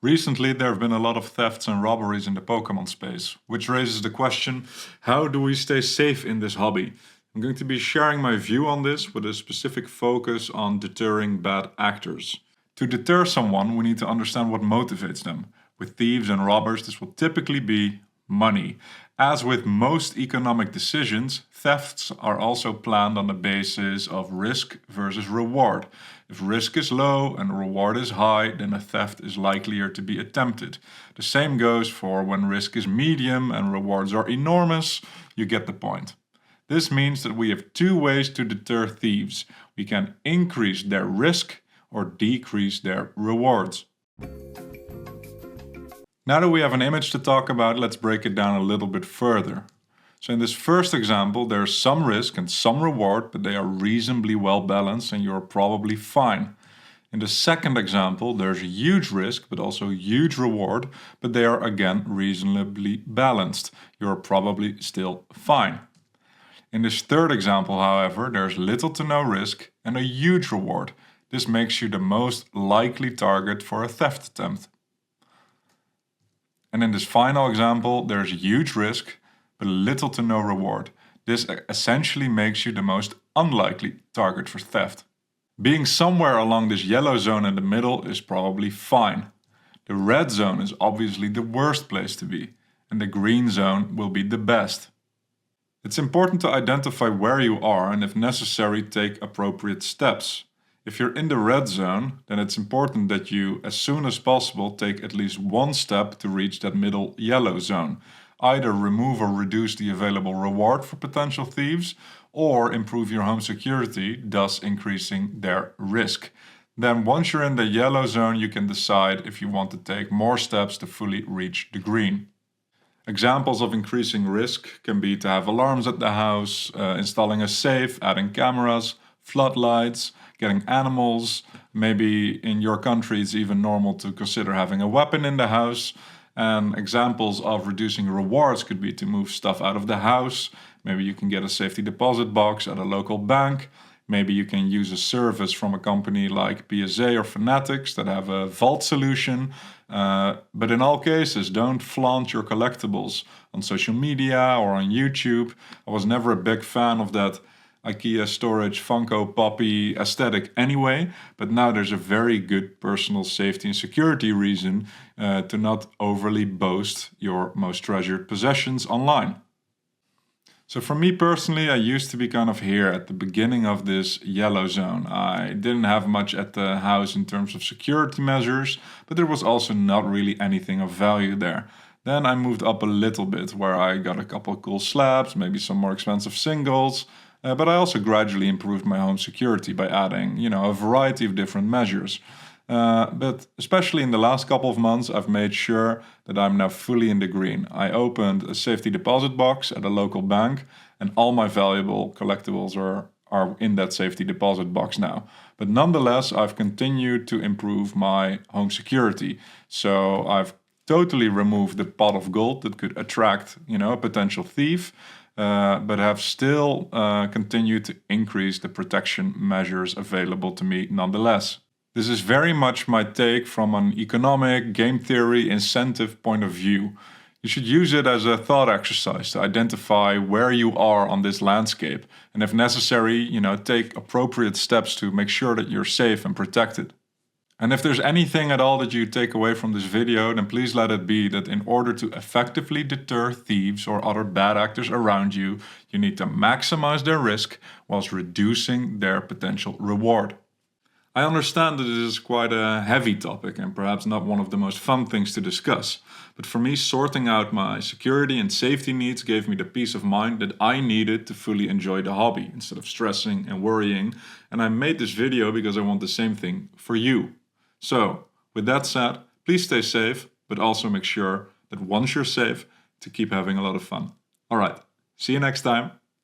Recently, there have been a lot of thefts and robberies in the Pokémon space, which raises the question, how do we stay safe in this hobby? I'm going to be sharing my view on this with a specific focus on deterring bad actors. To deter someone, we need to understand what motivates them. With thieves and robbers, this will typically be money. As with most economic decisions, thefts are also planned on the basis of risk versus reward. If risk is low and reward is high, then a theft is likelier to be attempted. The same goes for when risk is medium and rewards are enormous. You get the point. This means that we have two ways to deter thieves. We can increase their risk or decrease their rewards. Now that we have an image to talk about, let's break it down a little bit further. So in this first example, there's some risk and some reward, but they are reasonably well balanced and you're probably fine. In the second example, there's a huge risk, but also huge reward, but they are again reasonably balanced. You're probably still fine. In this third example, however, there's little to no risk and a huge reward. This makes you the most likely target for a theft attempt. And in this final example, there's huge risk, but little to no reward. This essentially makes you the most unlikely target for theft. Being somewhere along this yellow zone in the middle is probably fine. The red zone is obviously the worst place to be, and the green zone will be the best. It's important to identify where you are and, if necessary, take appropriate steps. If you're in the red zone, then it's important that you, as soon as possible, take at least one step to reach that middle yellow zone. Either remove or reduce the available reward for potential thieves, or improve your home security, thus increasing their risk. Then once you're in the yellow zone, you can decide if you want to take more steps to fully reach the green. Examples of increasing risk can be to have alarms at the house, installing a safe, adding cameras, floodlights, getting animals. Maybe in your country it's even normal to consider having a weapon in the house. And examples of reducing rewards could be to move stuff out of the house. Maybe you can get a safety deposit box at a local bank. Maybe you can use a service from a company like PSA or Fanatics that have a vault solution. But in all cases, don't flaunt your collectibles on social media or on YouTube. I was never a big fan of that IKEA storage Funko Poppy aesthetic anyway, but now there's a very good personal safety and security reason to not overly boast your most treasured possessions online. So for me personally, I used to be kind of here at the beginning of this yellow zone. I didn't have much at the house in terms of security measures, but there was also not really anything of value there. Then I moved up a little bit, where I got a couple of cool slabs, maybe some more expensive singles, but I also gradually improved my home security by adding, a variety of different measures. But especially in the last couple of months, I've made sure that I'm now fully in the green. I opened a safety deposit box at a local bank, and all my valuable collectibles are in that safety deposit box now. But nonetheless, I've continued to improve my home security. So I've totally removed the pot of gold that could attract, a potential thief. But have still continued to increase the protection measures available to me nonetheless. This is very much my take from an economic, game theory, incentive point of view. You should use it as a thought exercise to identify where you are on this landscape, and if necessary, take appropriate steps to make sure that you're safe and protected. And if there's anything at all that you take away from this video, then please let it be that in order to effectively deter thieves or other bad actors around you, you need to maximize their risk whilst reducing their potential reward. I understand that this is quite a heavy topic and perhaps not one of the most fun things to discuss, but for me, sorting out my security and safety needs gave me the peace of mind that I needed to fully enjoy the hobby instead of stressing and worrying, and I made this video because I want the same thing for you. So, with that said, please stay safe, but also make sure that once you're safe, to keep having a lot of fun. Alright, see you next time.